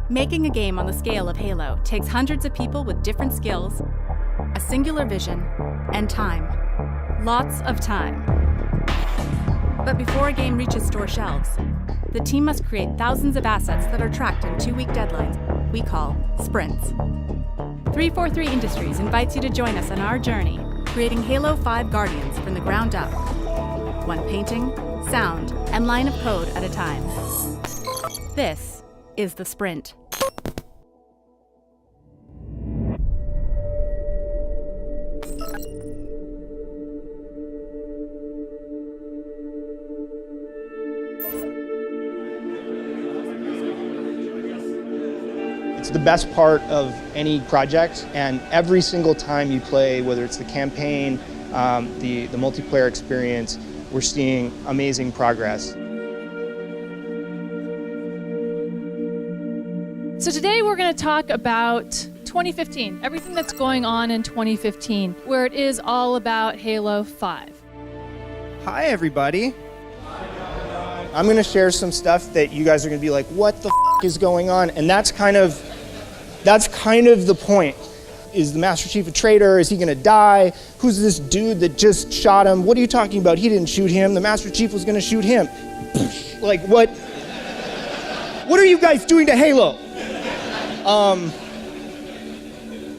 Making a game on the scale of Halo takes hundreds of people with different skills, a singular vision, and time. Lots of time. But before a game reaches store shelves, the team must create thousands of assets that are tracked in 2-week deadlines we call sprints. 343 Industries invites you to join us on our journey, creating Halo 5 Guardians from the ground up. One painting, sound, and line of code at a time. This is the sprint. It's the best part of any project, and every single time you play, whether it's the campaign, the multiplayer experience, we're seeing amazing progress. So today we're going to talk about 2015, everything that's going on in 2015, where it is all about Halo 5. Hi everybody. I'm going to share some stuff that you guys are going to be like, what the is going on? And that's kind of the point. Is the Master Chief a traitor? Is he going to die? Who's this dude that just shot him? What are you talking about? He didn't shoot him. The Master Chief was going to shoot him. Like, what? What are you guys doing to Halo?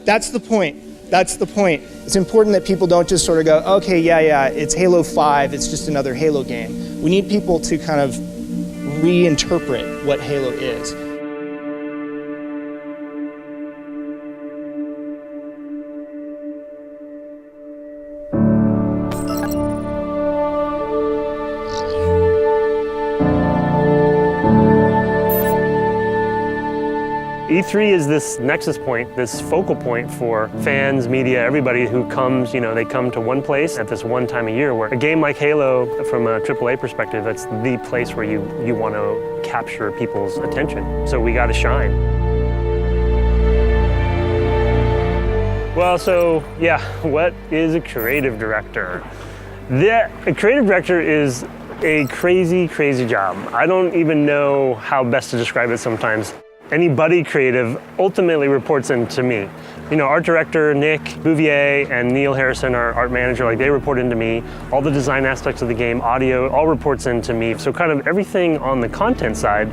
That's the point. That's the point. It's important that people don't just sort of go, okay, yeah, it's Halo 5, it's just another Halo game. We need people to kind of reinterpret what Halo is. E3 is this nexus point, this focal point for fans, media, everybody who comes, they come to one place at this one time of year where a game like Halo, from a AAA perspective, that's the place where you want to capture people's attention. So we got to shine. Well, so yeah, what is a creative director? A creative director is a crazy, crazy job. I don't even know how best to describe it sometimes. Anybody creative ultimately reports into me. Art director Nick Bouvier and Neil Harrison, our art manager, they report into me. All the design aspects of the game, audio, all reports into me. So kind of everything on the content side,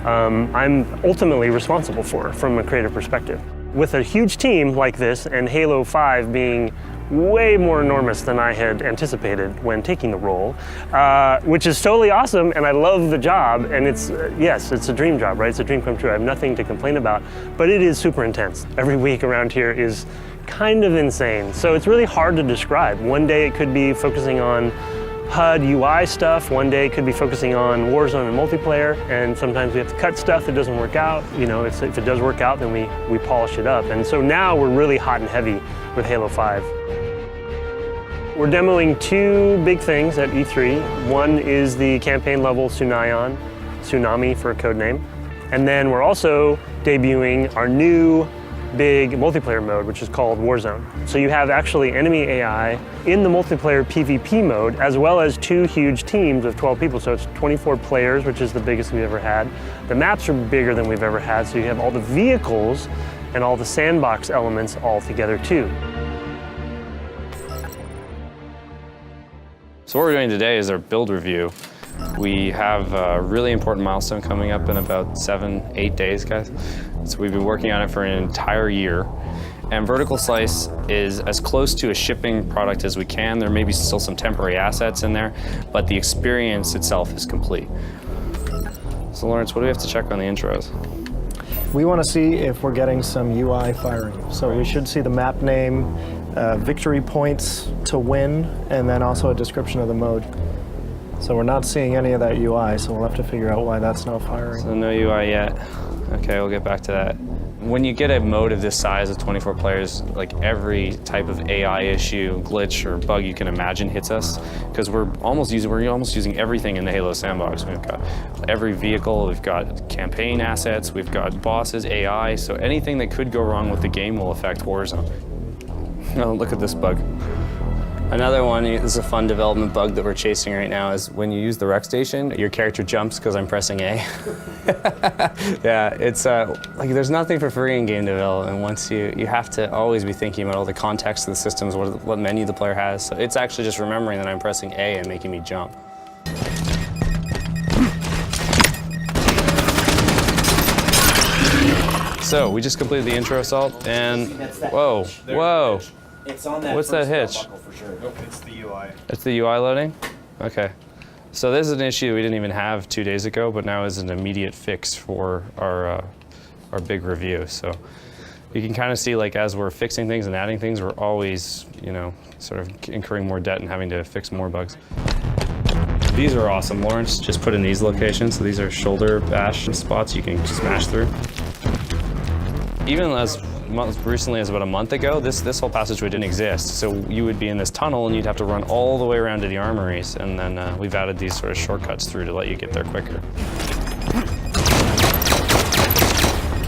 I'm ultimately responsible for from a creative perspective. With a huge team like this and Halo 5 being way more enormous than I had anticipated when taking the role, which is totally awesome, and I love the job, and it's a dream job, right? It's a dream come true. I have nothing to complain about, but it is super intense. Every week around here is kind of insane, so it's really hard to describe. One day it could be focusing on HUD UI stuff, one day it could be focusing on Warzone and multiplayer, and sometimes we have to cut stuff that doesn't work out. If it does work out, then we polish it up. And so now we're really hot and heavy with Halo 5. We're demoing two big things at E3. One is the campaign level Tsunami for a code name. And then we're also debuting our new big multiplayer mode, which is called Warzone. So you have actually enemy AI in the multiplayer PvP mode, as well as two huge teams of 12 people. So it's 24 players, which is the biggest we've ever had. The maps are bigger than we've ever had, so you have all the vehicles and all the sandbox elements all together too. So what we're doing today is our build review. We have a really important milestone coming up in about 7-8 days, guys. So we've been working on it for an entire year. And Vertical Slice is as close to a shipping product as we can. There may be still some temporary assets in there, but the experience itself is complete. So Lawrence, what do we have to check on the intros? We want to see if we're getting some UI firing. So we should see the map name, victory points to win, and then also a description of the mode. So we're not seeing any of that UI, so we'll have to figure out why that's not firing. So no UI yet. Okay, we'll get back to that. When you get a mode of this size of 24 players, every type of AI issue, glitch, or bug you can imagine hits us, because we're almost using everything in the Halo sandbox. We've got every vehicle, we've got campaign assets, we've got bosses, AI, so anything that could go wrong with the game will affect Warzone. Oh, look at this bug. Another one, this is a fun development bug that we're chasing right now, is when you use the rec station, your character jumps because I'm pressing A. Yeah, it's like there's nothing for free in game development. Once you have to always be thinking about all the context of the systems, what menu the player has. So it's actually just remembering that I'm pressing A and making me jump. So we just completed the intro assault, and whoa. It's on that. What's that hitch? For sure. Nope, it's the UI. It's the UI loading? Okay. So this is an issue we didn't even have 2 days ago, but now is an immediate fix for our big review. So you can kind of see, like, as we're fixing things and adding things, we're always, you know, sort of incurring more debt and having to fix more bugs. These are awesome. Lawrence just put in these locations. So these are shoulder bash spots you can smash through. Even as recently as about a month ago, this whole passageway didn't exist. So you would be in this tunnel and you'd have to run all the way around to the armories, and then we've added these sort of shortcuts through to let you get there quicker.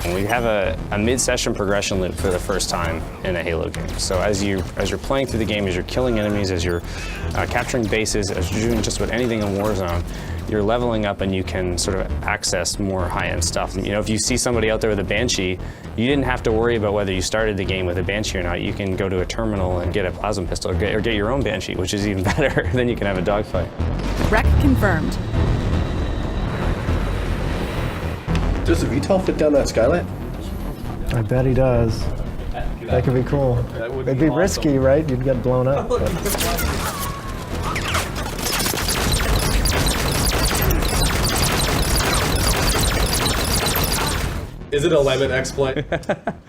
And we have a mid-session progression loop for the first time in a Halo game. So as you're playing through the game, as you're killing enemies, as you're capturing bases, as you're doing just about anything in Warzone, you're leveling up and you can sort of access more high-end stuff. You know, if you see somebody out there with a Banshee, you didn't have to worry about whether you started the game with a Banshee or not. You can go to a terminal and get a plasma pistol, or get your own Banshee, which is even better. Then you can have a dogfight. Wreck confirmed. Does the VTOL fit down that skylight? I bet he does. That could be cool. It'd be risky, right? You'd get blown up. Is it a lemon exploit?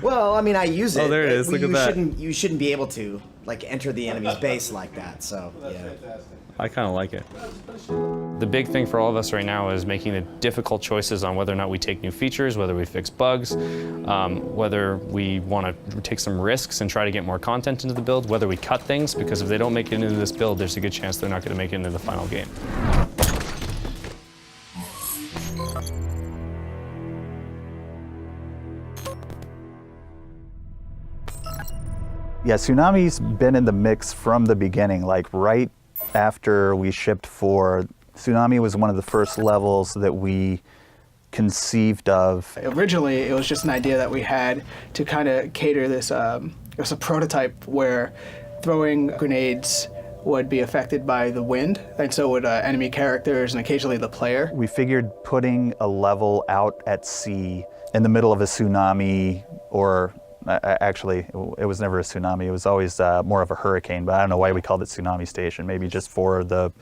Well, I mean, I use it. Oh, there it is. Look at that. You shouldn't be able to like enter the enemy's base like that. So yeah. I kind of like it. The big thing for all of us right now is making the difficult choices on whether or not we take new features, whether we fix bugs, whether we want to take some risks and try to get more content into the build, whether we cut things, because if they don't make it into this build, there's a good chance they're not going to make it into the final game. Yeah, Tsunami's been in the mix from the beginning, like right after we shipped 4. Tsunami was one of the first levels that we conceived of. Originally, it was just an idea that we had to kind of cater this, it was a prototype where throwing grenades would be affected by the wind, and so would enemy characters and occasionally the player. We figured putting a level out at sea in the middle of a tsunami, or actually, it was never a tsunami. It was always more of a hurricane, but I don't know why we called it Tsunami Station. Maybe just for the...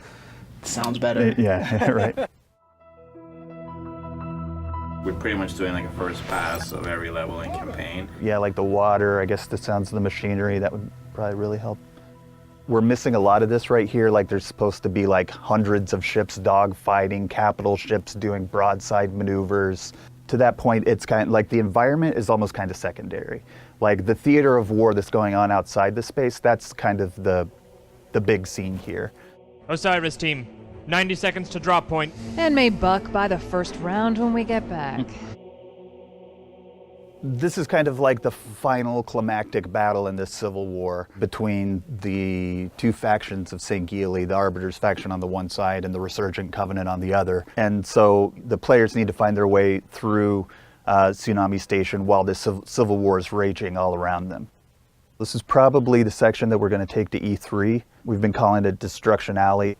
Sounds better. Yeah, right. We're pretty much doing like a first pass of every level in campaign. Yeah, like the water, I guess the sounds of the machinery, that would probably really help. We're missing a lot of this right here. Like there's supposed to be like hundreds of ships dogfighting, capital ships doing broadside maneuvers. To that point, it's kind of like the environment is almost kind of secondary. Like the theater of war that's going on outside the space, that's kind of the big scene here. Osiris team, 90 seconds to drop point. And may buck by the first round when we get back. This is kind of like the final climactic battle in this civil war between the two factions of St. Gili, the Arbiters faction on the one side and the Resurgent Covenant on the other. And so the players need to find their way through Tsunami Station while this civil war is raging all around them. This is probably the section that we're going to take to E3. We've been calling it Destruction Alley.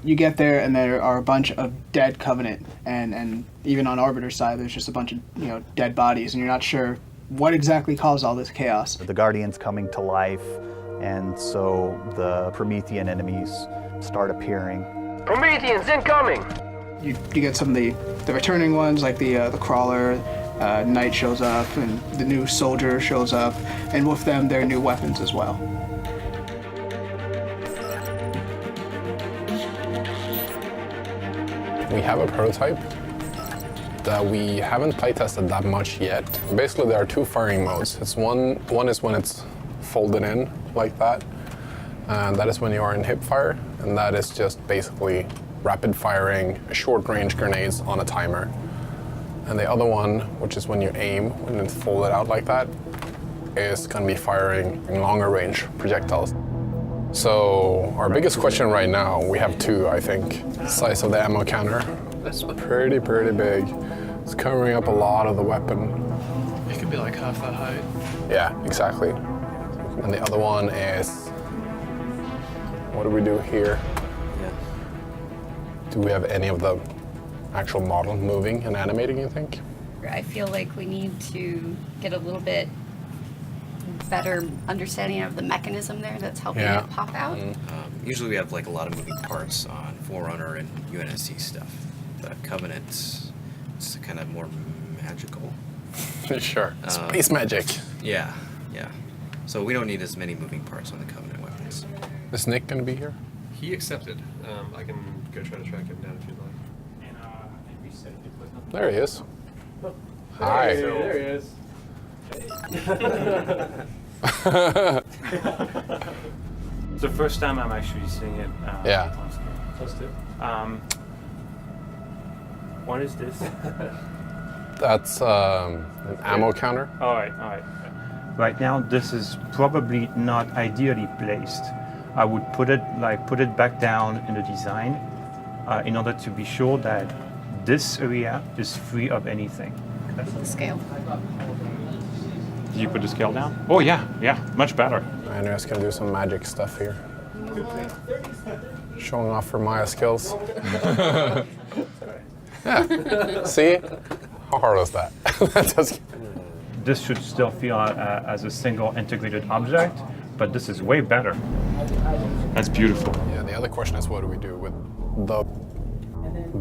You get there and there are a bunch of dead Covenant, and even on Arbiter's side there's just a bunch of dead bodies, and you're not sure what exactly caused all this chaos. The Guardians coming to life, and so the Promethean enemies start appearing. Prometheans incoming! You get some of the returning ones, like the Crawler. Knight shows up, and the new Soldier shows up, and with them their new weapons as well. We have a prototype that we haven't playtested that much yet. Basically, there are two firing modes. It's one is when it's folded in like that, and that is when you are in hip fire, and that is just basically rapid firing short-range grenades on a timer. And the other one, which is when you aim, when it's folded out like that, is going to be firing longer-range projectiles. So our biggest question right now, we have two, I think. Size of the ammo counter. That's pretty big. It's covering up a lot of the weapon. It could be like half that height. Yeah, exactly. And the other one is, what do we do here? Do we have any of the actual model moving and animating, you think? I feel like we need to get a little bit better understanding of the mechanism there that's helping it pop out. Usually we have like a lot of moving parts on Forerunner and UNSC stuff. The Covenant, it's kind of more magical. Sure, space magic. Yeah. So we don't need as many moving parts on the Covenant weapons. Is Nick gonna be here? He accepted. I can go try to track him down if you'd like. There he is. Hi. There he is. It's the first time I'm actually seeing it. Yeah. On screen. What is this? That's an ammo counter. All right. Right now, this is probably not ideally placed. I would put it back down in the design in order to be sure that this area is free of anything. The scale. Did you put the scale down? Oh yeah, much better. Andrea's gonna do some magic stuff here. Showing off her Maya skills. Yeah, see? How hard was that? This should still feel as a single integrated object, but this is way better. That's beautiful. Yeah, the other question is what do we do with the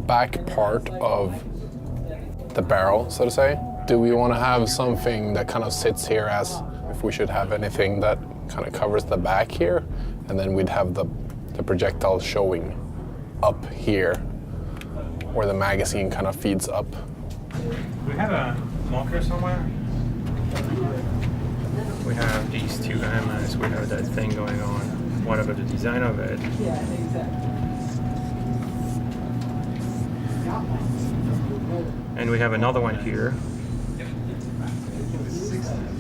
back part of the barrel, so to say? Do we want to have something that kind of sits here as if we should have anything that kind of covers the back here, and then we'd have the projectile showing up here, where the magazine kind of feeds up. Do we have a marker somewhere? We have these two AMAs, we have that thing going on, whatever the design of it. And we have another one here.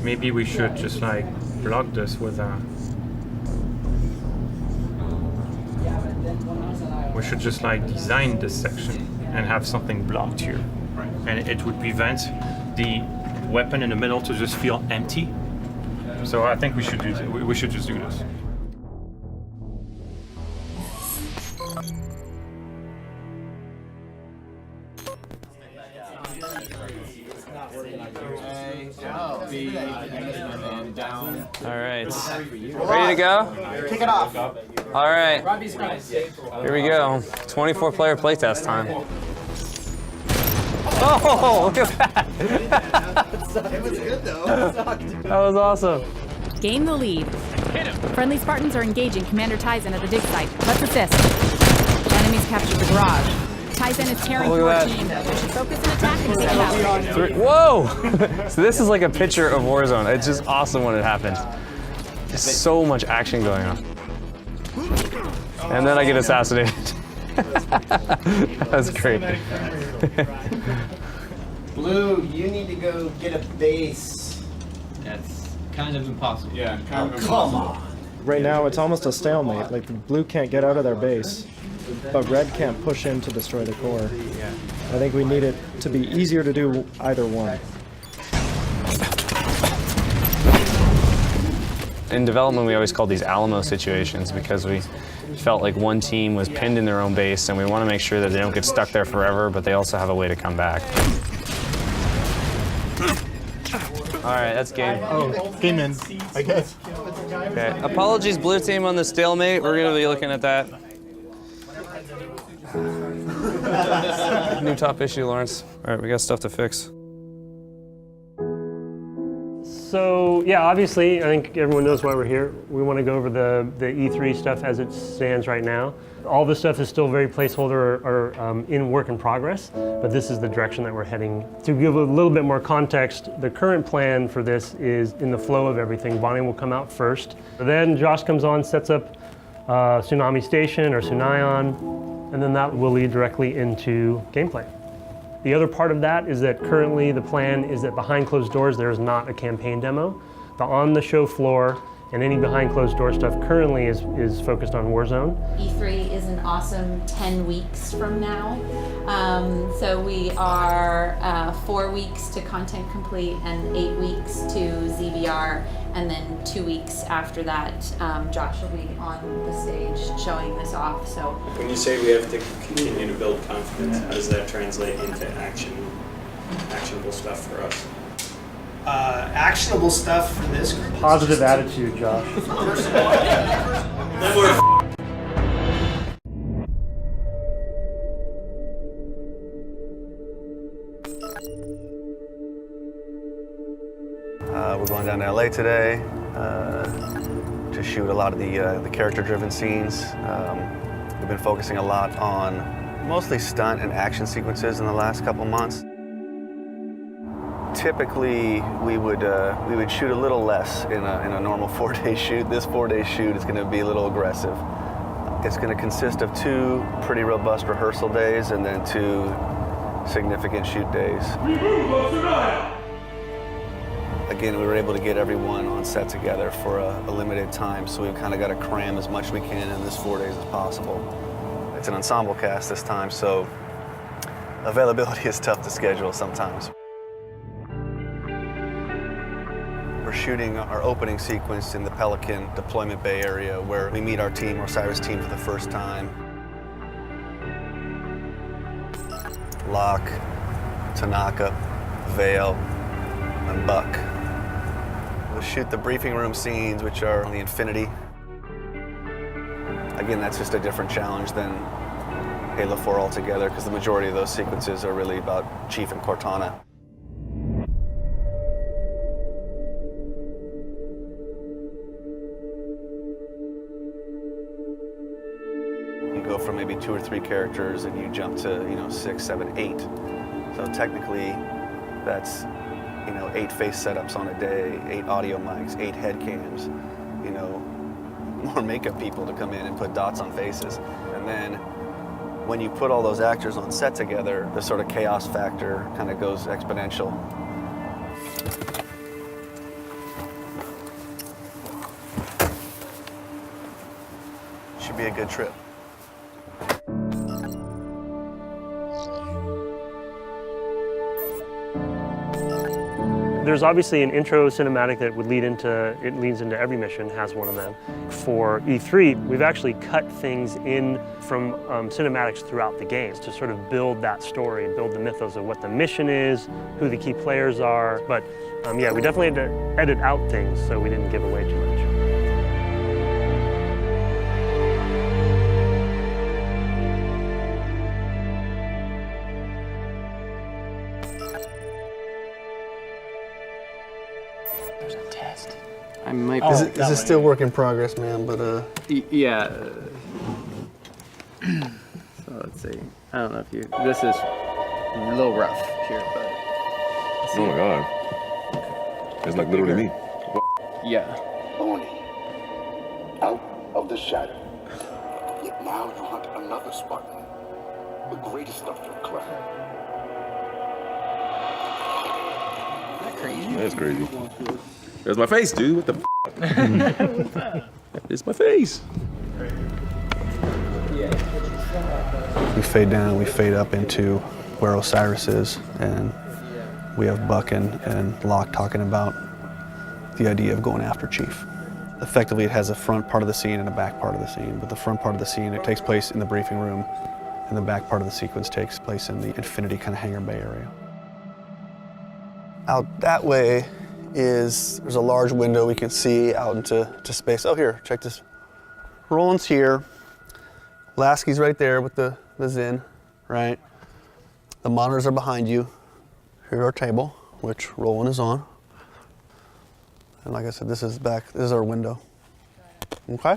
Maybe we should just like block this with a... We should just like design this section and have something blocked here. And it would prevent the weapon in the middle to just feel empty. So I think we should just do this. All right. Ready to go? Kick it off. All right. Here we go. 24-player playtest time. Oh, look at that. It was good though. That was awesome. Gain the lead. Friendly Spartans are engaging Commander Tizen at the dig site. Let's assist. Enemies captured the garage. Tizen is tearing through our team. We should focus and attack and take it out. Whoa! So this is like a picture of Warzone. It's just awesome when it happens. There's so much action going on. And then I get assassinated. That's great. Blue, you need to go get a base. That's kind of impossible. Yeah, kind of impossible. Come on. Right now, it's almost a stalemate. Like, the blue can't get out of their base, but red can't push in to destroy the core. I think we need it to be easier to do either one. In development, we always called these Alamo situations because we felt like one team was pinned in their own base, and we want to make sure that they don't get stuck there forever, but they also have a way to come back. All right, that's game. Oh, game in, I guess. Okay. Apologies, blue team, on the stalemate. We're going to be looking at that. New top issue, Lawrence. All right, we got stuff to fix. So yeah, obviously, I think everyone knows why we're here. We want to go over the E3 stuff as it stands right now. All this stuff is still very placeholder or in work in progress, but this is the direction that we're heading. To give a little bit more context, the current plan for this is in the flow of everything. Bonnie will come out first. Then Josh comes on, sets up Tsunami Station or Sunayon, and then that will lead directly into gameplay. The other part of that is that currently the plan is that behind closed doors there is not a campaign demo. But on the show floor And any behind closed door stuff currently is focused on Warzone. E3 is an awesome 10 weeks from now. So we are 4 weeks to content complete and 8 weeks to ZBR. And then 2 weeks after that, Josh will be on the stage showing this off. So when you say we have to continue to build confidence, how does that translate into actionable stuff for us? Actionable stuff for this group. Positive attitude, Josh. We're going down to LA today to shoot a lot of the character-driven scenes. We've been focusing a lot on mostly stunt and action sequences in the last couple months. Typically, we would shoot a little less in a normal 4-day shoot. This 4-day shoot is going to be a little aggressive. It's going to consist of 2 pretty robust rehearsal days and then 2 significant shoot days. Again, we were able to get everyone on set together for a limited time, so we've kind of got to cram as much as we can in this 4 days as possible. It's an ensemble cast this time, so availability is tough to schedule sometimes. We're shooting our opening sequence in the Pelican Deployment Bay area where we meet our team, Osiris team, for the first time. Locke, Tanaka, Vale, and Buck. We'll shoot the briefing room scenes, which are on the Infinity. Again, that's just a different challenge than Halo 4 altogether, because the majority of those sequences are really about Chief and Cortana. You go from maybe 2 or 3 characters and you jump to, 6, 7, 8. So technically, that's 8 face setups on a day, 8 audio mics, 8 head cams, more makeup people to come in and put dots on faces. And then when you put all those actors on set together, the sort of chaos factor kind of goes exponential. Should be a good trip. There's obviously an intro cinematic that would leads into every mission, has one of them. For E3, we've actually cut things in from cinematics throughout the games to sort of build that story, build the mythos of what the mission is, who the key players are. But yeah, we definitely had to edit out things so we didn't give away too much. I might. Is it still work in progress, man? But yeah. So let's see. I don't know if you. This is a little rough here, but. Oh my God. It's like literally me. Yeah. Oni, out of the shadow. Yet now you hunt another Spartan, the greatest of your clan. Crazy. That's crazy. There's my face, dude. What the What's that? It's my face. we fade down, we fade up into where Osiris is, and we have Buck and Locke talking about the idea of going after Chief. Effectively, it has a front part of the scene and a back part of the scene, but the front part of the scene, it takes place in the briefing room, and the back part of the sequence takes place in the Infinity kind of hangar bay area. Out that way there's a large window we can see out into space. Oh, here, check this. Roland's here. Lasky's right there with the Zin, right? The monitors are behind you. Here's our table, which Roland is on. And like I said, this is our window. Okay?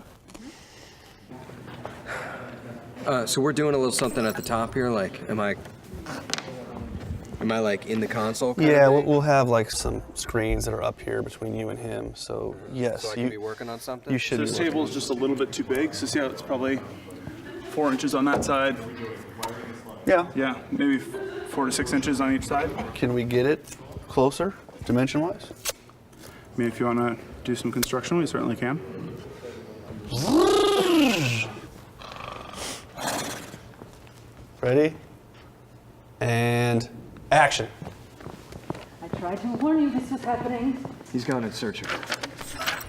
So we're doing a little something at the top here, like, am I like in the console? Yeah, we'll have like some screens that are up here between you and him. So yes, so I can be working on something. You should. So this table is just a little bit too big. So see how it's probably 4 inches on that side. Yeah. Yeah, maybe 4 to 6 inches on each side. Can we get it closer, dimension-wise? I mean, if you want to do some construction, we certainly can. Ready? And action. I tried to warn you this was happening. He's gone in search of her.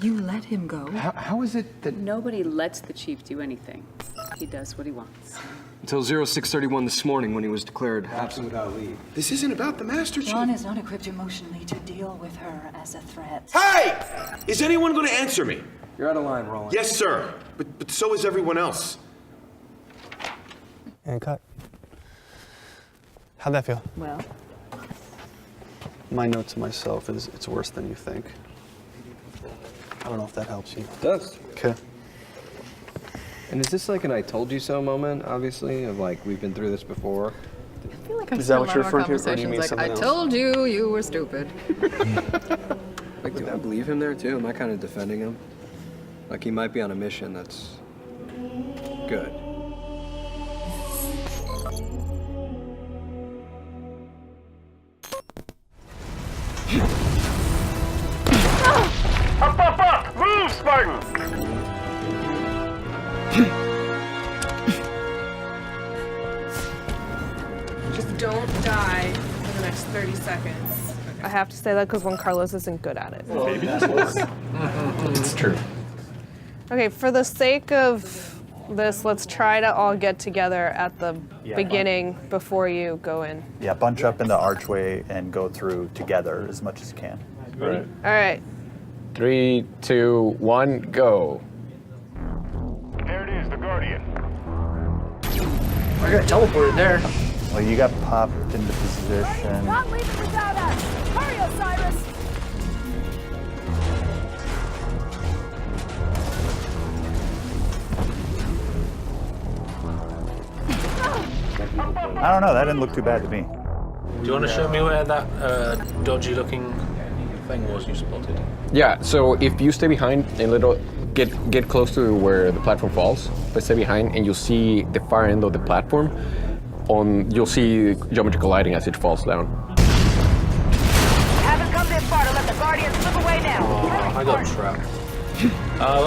You let him go. How is it that... Nobody lets the chief do anything. He does what he wants. Until 0631 this morning when he was declared absent without leave. This isn't about the Master Chief. John is not equipped emotionally to deal with her as a threat. Hey! Is anyone going to answer me? You're out of line, Roland. Yes, sir. But so is everyone else. And cut. How'd that feel? Well, My note to myself is it's worse than you think. I don't know if that helps you. It does. Okay. And is this like an I told you so moment, obviously, of like, we've been through this before? I feel like I'm Is that still what in you're our referring to, or do you conversations mean like, something I else? told you, you were stupid. Like, do I believe him there too? Am I kind of defending him? Like he might be on a mission that's good. Up! Move, Spartan! Just don't die for the next 30 seconds. I have to say that because Juan Carlos isn't good at it. Maybe it's true. Okay, for the sake of this, let's try to all get together at the beginning before you go in. Yeah, bunch up in the archway and go through together as much as you can. Right. All right. 3, 2, 1, go. There it is, the Guardian. I got teleported there. Well, you got popped into position. not leave it without us. Hurry, Osiris. I don't know, that didn't look too bad to me. Do you want to show me where that dodgy looking thing was you spotted? Yeah, so if you stay behind a little, get close to where the platform falls, but stay behind and you'll see the far end of the platform. You'll see geometrical lighting as it falls down. Haven't come this far to let the Guardian slip away now. Oh, I got trapped.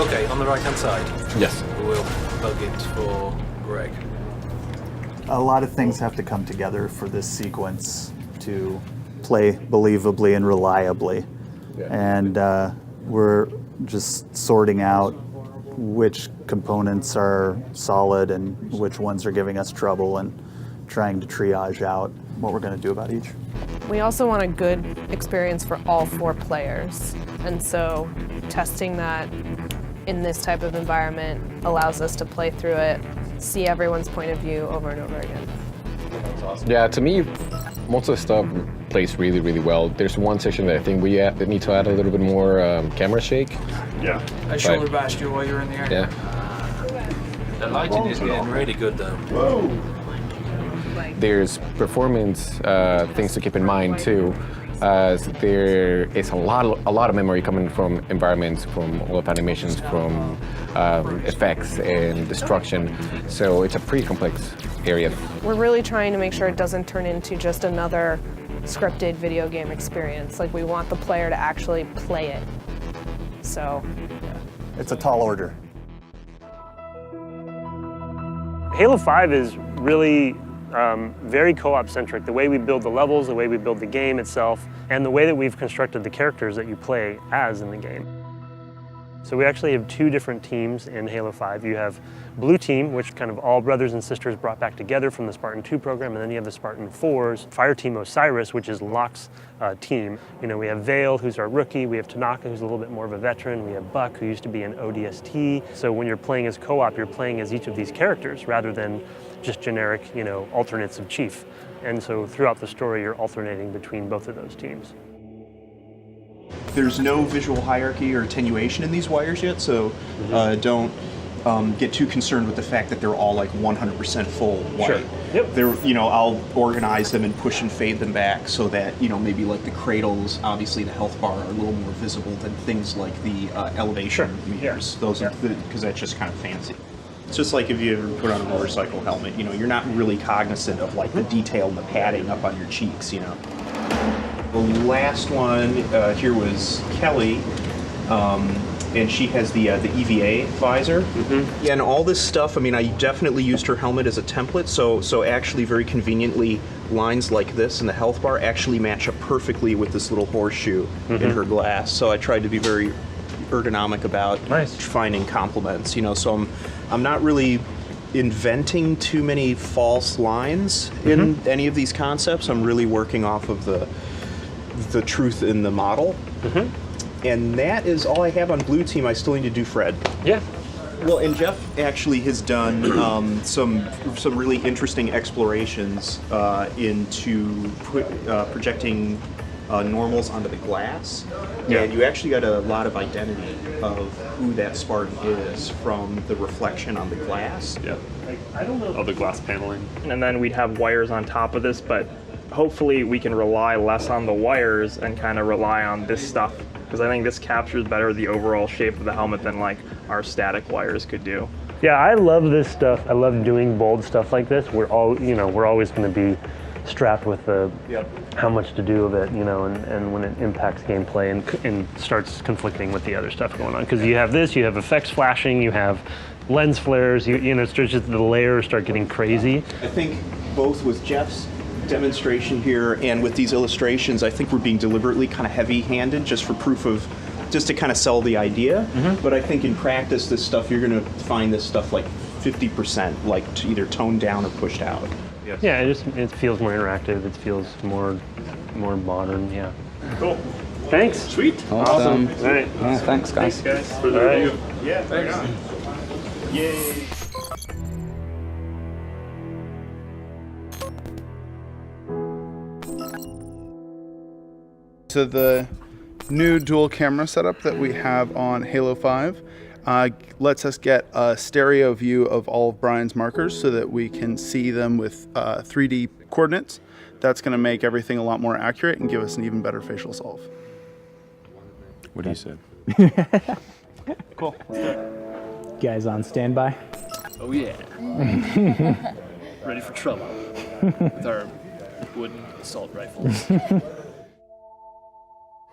Okay, on the right hand side. Yes. We'll bug it for Greg. A lot of things have to come together for this sequence to play believably and reliably. Yeah. And we're just sorting out which components are solid and which ones are giving us trouble and trying to triage out what we're going to do about each. We also want a good experience for all 4 players. And so testing that in this type of environment allows us to play through it, see everyone's point of view over and over again. Yeah, to me, most of the stuff plays really, really well. There's one section that I think we need to add a little bit more camera shake. Yeah. I shoulder bashed you while you were in the air. Yeah. The lighting is getting really good though. Whoa. There's performance things to keep in mind too. There is a lot of memory coming from environments, from all of animations, from effects and destruction. So it's a pretty complex area. We're really trying to make sure it doesn't turn into just another scripted video game experience. Like, we want the player to actually play it. So, yeah. It's a tall order. Halo 5 is really very co-op centric. The way we build the levels, the way we build the game itself, and the way that we've constructed the characters that you play as in the game. So we actually have 2 different teams in Halo 5. You have Blue Team, which kind of all brothers and sisters brought back together from the Spartan 2 program, and then you have the Spartan 4's Fire Team Osiris, which is Locke's team. You know, we have Vale, who's our rookie, we have Tanaka, who's a little bit more of a veteran, we have Buck, who used to be an ODST. So when you're playing as co-op, you're playing as each of these characters rather than just generic, you know, alternates of Chief. And so throughout the story, you're alternating between both of those teams. There's no visual hierarchy or attenuation in these wires yet, so don't get too concerned with the fact that they're all like 100% full white. Sure. Yep. They're, you know, I'll organize them and push and fade them back so that, you know, maybe like the cradles, obviously the health bar are a little more visible than things like the elevation meters. Those are because that's just kind of fancy. It's just like if you ever put on a motorcycle helmet, you know, you're not really cognizant of like the detail and the padding up on your cheeks, you know. The last one here was Kelly, And she has the EVA visor. Yeah, and all this stuff, I mean, I definitely used her helmet as a template, so actually very conveniently, lines like this in the health bar actually match up perfectly with this little horseshoe in her glass. So I tried to be very ergonomic about finding complements, you know, so I'm not really inventing too many false lines in any of these concepts. I'm really working off of the truth in the model. And that is all I have on Blue Team. I still need to do Fred. Yeah. Well, and Jeff actually has done some really interesting explorations into projecting normals onto the glass. Yeah. And you actually got a lot of identity of who that Spartan is from the reflection on the glass. Yeah. I don't know. Oh, the glass paneling. And then we'd have wires on top of this, but hopefully we can rely less on the wires and kind of rely on this stuff, because I think this captures better the overall shape of the helmet than like our static wires could do. Yeah, I love this stuff. I love doing bold stuff like this. We're always going to be strapped with how much to do of it, you know, and when it impacts gameplay and starts conflicting with the other stuff going on. Because you have this, you have effects flashing, you have lens flares, you know, it's just the layers start getting crazy. I think both with Jeff's demonstration here and with these illustrations, I think we're being deliberately kind of heavy-handed just for proof of, just to kind of sell the idea. But I think in practice, this stuff, you're going to find this stuff like 50% like either toned down or pushed out. Yeah, it feels more interactive. It feels more modern. Yeah. Cool. Thanks. Sweet. Awesome. All right. Yeah, thanks, guys. Thanks, guys, for the review. Yeah, thanks. Yay. So the new dual camera setup that we have on Halo 5 lets us get a stereo view of all of Brian's markers so that we can see them with 3D coordinates. That's going to make everything a lot more accurate and give us an even better facial solve. What do you say? Cool. Guys on standby? Oh yeah. Ready for trouble with our wooden assault rifles.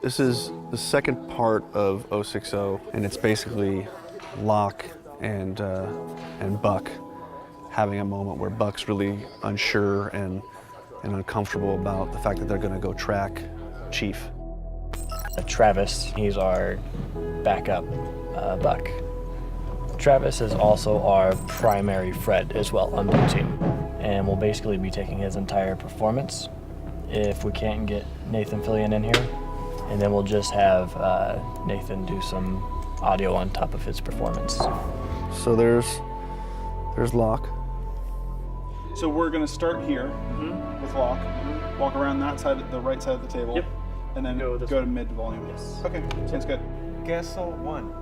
This is the second part of 060, and it's basically Locke and Buck having a moment where Buck's really unsure and uncomfortable about the fact that they're going to go track Chief. Travis, he's our backup Buck. Travis is also our primary Fred as well on Blue Team, and we'll basically be taking his entire performance if we can't get Nathan Fillion in here, and then we'll just have Nathan do some audio on top of his performance. So there's Locke. So we're going to start here with Locke, walk around that side, the right side of the table, and then go to mid volume. Yes. Okay, sounds good. Castle 1.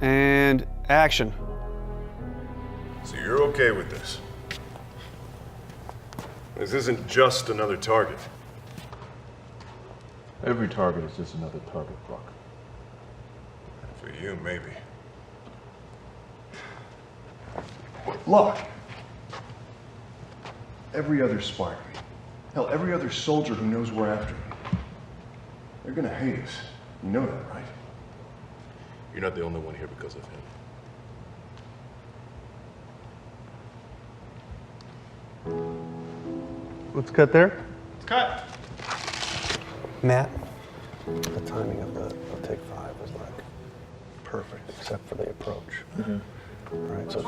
And action. So you're okay with this? This isn't just another target. Every target is just another target, Brock. For you, maybe. Look. Every other Spartan, hell, every other soldier who knows we're after him, they're gonna hate us. You know that, right? You're not the only one here because of him. Let's cut there. Cut. Matt, the timing of take 5 was like perfect, except for the approach. All right, so if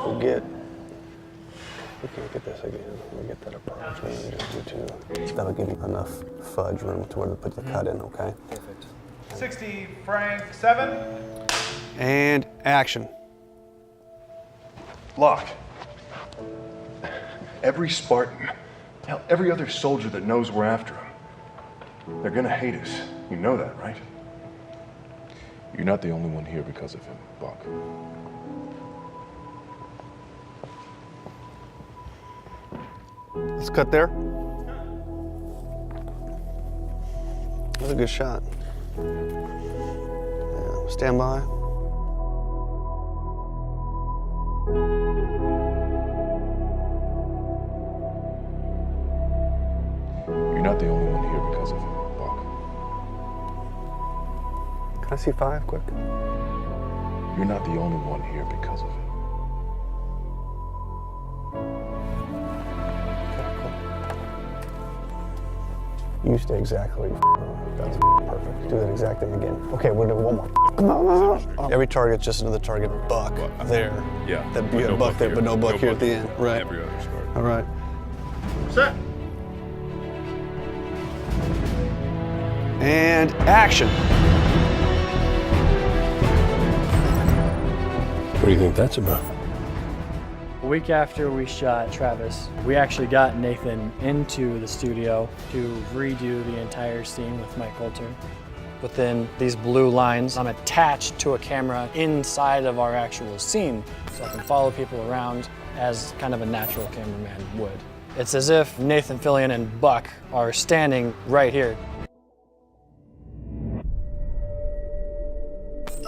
we can't get this again, we get that approach, and then just do 2. That'll give you enough fudge room to where to put the cut in, okay? Perfect. 60, Frank, 7. And action. Locke. Every Spartan, hell, every other soldier that knows we're after him, they're gonna hate us. You know that, right? You're not the only one here because of him, Buck. Let's cut there. That was a good shot. Yeah, stand by. You're not the only one here because of him, Buck. Can I see 5 quick? You're not the only one here because of it. You stay exactly. That's perfect. Do that exact thing again. Okay, we'll do one more. Come on. Every target's just another target. Buck there. Yeah. That you have buck there, but no buck here at the end. Right. Every other start. All right. Set. And action. What do you think that's about? A week after we shot Travis, we actually got Nathan into the studio to redo the entire scene with Mike Coulter. Within these blue lines, I'm attached to a camera inside of our actual scene, so I can follow people around as kind of a natural cameraman would. It's as if Nathan Fillion and Buck are standing right here.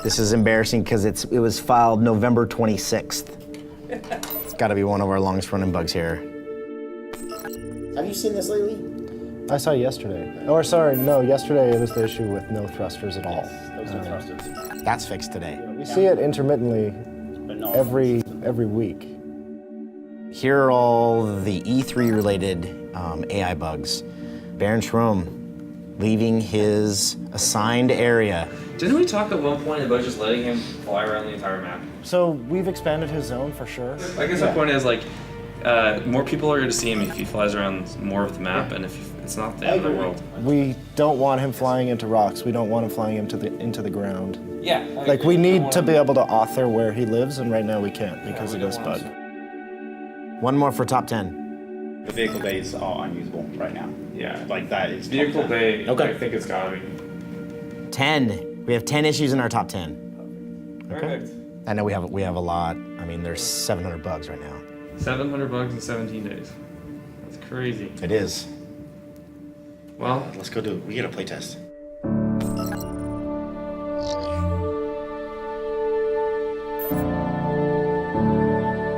This is embarrassing because it was filed November 26th. It's got to be one of our longest running bugs here. Have you seen this lately? I saw it yesterday. Or sorry, no, yesterday it was the issue with no thrusters at all. That's fixed today. We see it intermittently every week. Here are all the E3 related AI bugs. Baron Schromm leaving his assigned area. Didn't we talk at one point about just letting him fly around the entire map? So we've expanded his zone for sure. I guess the point is like, more people are going to see him if he flies around more of the map, and if it's not the end of the world. We don't want him flying into rocks. We don't want him flying into the ground. Yeah. Like we need to be able to author where he lives, and right now we can't because of this bug. One more for top 10. The vehicle bays are unusable right now. Yeah. Like that is Vehicle bay, Okay. I think it's gotta be. 10. We have 10 issues in our top 10. Perfect. I know we have a lot. I mean, there's 700 bugs right now. 700 bugs in 17 days. That's crazy. It is. Well, let's go do it. We get a play test.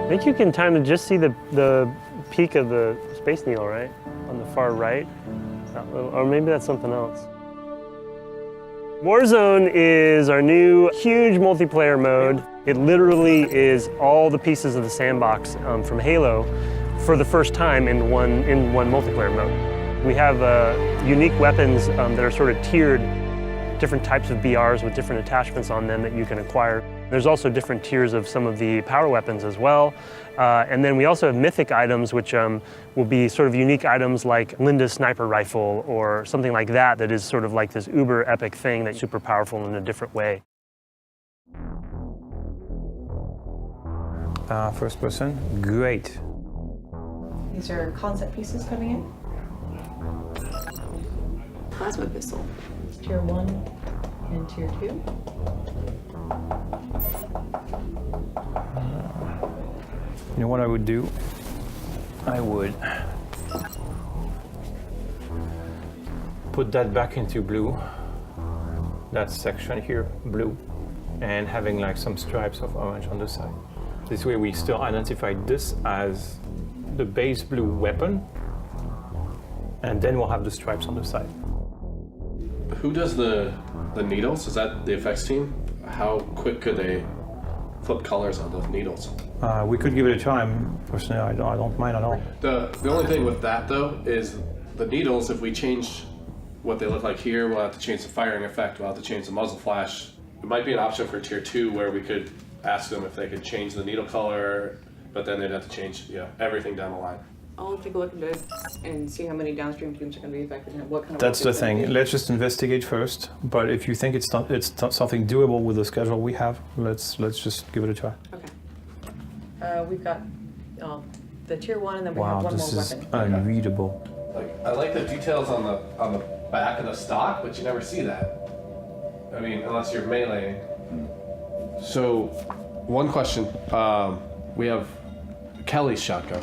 I think you can kind of just see the peak of the Space Needle, right? On the far right. Or maybe that's something else. Warzone is our new huge multiplayer mode. It literally is all the pieces of the sandbox from Halo for the first time in one multiplayer mode. We have unique weapons that are sort of tiered, different types of BRs with different attachments on them that you can acquire. There's also different tiers of some of the power weapons as well. And then we also have mythic items, which will be sort of unique items like Linda's sniper rifle or something like that is sort of like this uber epic thing that's super powerful in a different way. First person, great. These are concept pieces coming in. Plasma pistol. Tier 1 and Tier 2. You know what I would do? I would put that back into blue. That section here, blue, and having like some stripes of orange on the side. This way we still identify this as the base blue weapon, and then we'll have the stripes on the side. Who does the needles? Is that the effects team? How quick could they flip colors on those needles? We could give it a try. Personally, I don't mind at all. The only thing with that though is the needles, if we change what they look like here, we'll have to change the firing effect, we'll have to change the muzzle flash. It might be an option for tier 2 where we could ask them if they could change the needle color, but then they'd have to change everything down the line. I'll take a look into it and see how many downstream teams are going to be affected and what kind of. That's the thing. Let's just investigate first. But if you think it's something doable with the schedule we have, let's just give it a try. Okay. We've got the Tier 1 and then we have Wow, one this more is weapon. unreadable. I like the details on the back of the stock, but you never see that. I mean, unless you're meleeing. So, one question. We have Kelly's shotgun.